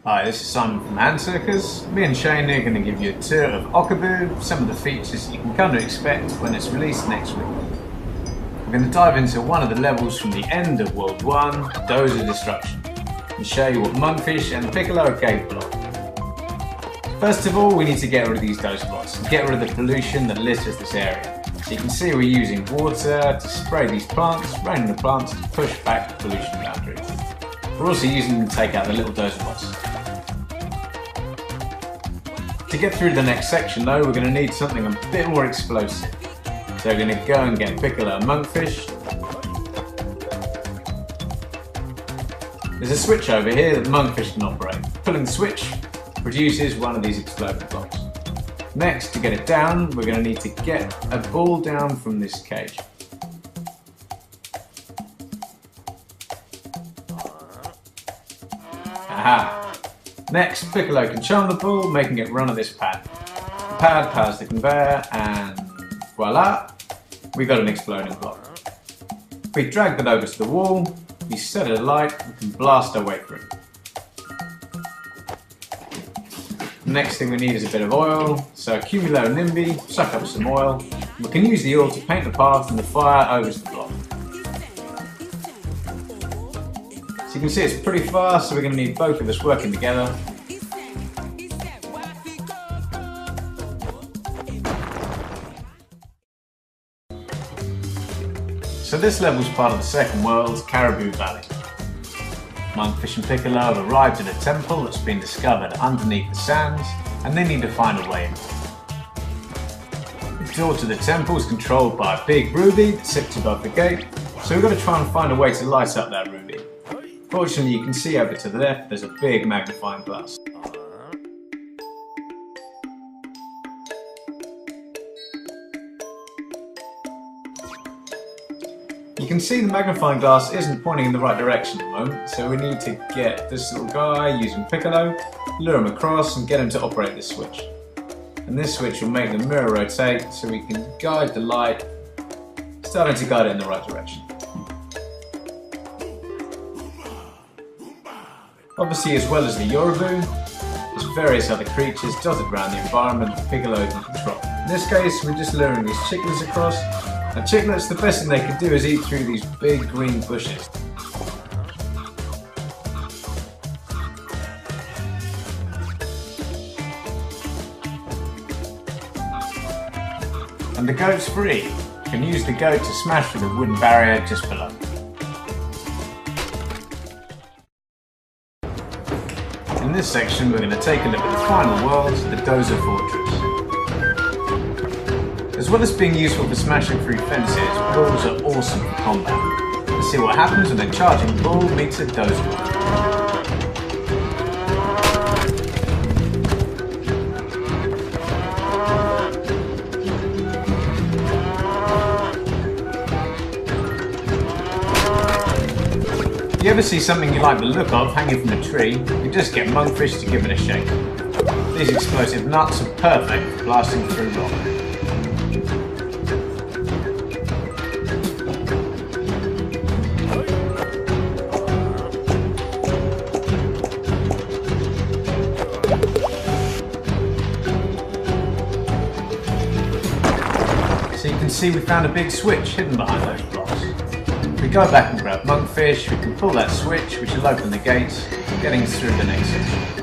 Hi, this is Simon from Hand Circus. Me and Shane are going to give you a tour of Okabu, some of the features you can kind of expect when it's released next week. We're going to dive into one of the levels from the end of World 1, Dozer Destruction, and show you what Monkfish and Piccolo are capable of. First of all, we need to get rid of these dozer bots and get rid of the pollution that litters this area. So you can see we're using water to spray these plants, raining the plants to push back the pollution boundaries. We're also using them to take out the little dozer bots. To get through the next section though, we're going to need something a bit more explosive. So we're going to go and get Piccolo and Monkfish. There's a switch over here that Monkfish can operate. Pulling the switch produces one of these exploding blocks. Next, to get it down, we're going to need to get a ball down from this cage. Aha! Next, Piccolo can charm the ball, making it run on this pad. The pad powers the conveyor, and voila! We got an exploding block. If we drag that over to the wall, we set it alight, we can blast our way through. The next thing we need is a bit of oil, so Cumulo and Nimby suck up some oil. We can use the oil to paint the path and the fire over to the block. So you can see it's pretty fast, so we're going to need both of us working together. So this level is part of the second world, Caribou Valley. Monkfish and Piccolo have arrived at a temple that's been discovered underneath the sands, and they need to find a way in. The door to the temple is controlled by a big ruby that sits above the gate, so we've got to try and find a way to light up that ruby. Fortunately, you can see over to the left there's a big magnifying glass. You can see the magnifying glass isn't pointing in the right direction at the moment, so we need to get this little guy using Piccolo, lure him across and get him to operate this switch. And this switch will make the mirror rotate so we can guide the light, starting to guide it in the right direction. Obviously, as well as the Yorubu, there's various other creatures dotted around the environment that Piccolo can control. In this case, we're just luring these chicklets across. Now chicklets, the best thing they can do is eat through these big green bushes. And the goat's free. You can use the goat to smash through the wooden barrier just below. In this section, we're going to take a look at the final world, the Dozer Fortress. As well as being useful for smashing through fences, balls are awesome for combat. Let's see what happens when a charging ball meets a Dozer ball. If you ever see something you like the look of hanging from a tree, you just get Monkfish to give it a shake. These explosive nuts are perfect for blasting through rock. So you can see we found a big switch hidden behind those blocks. If we go back and grab Monkfish, we can pull that switch which will open the gates, getting us through the next section.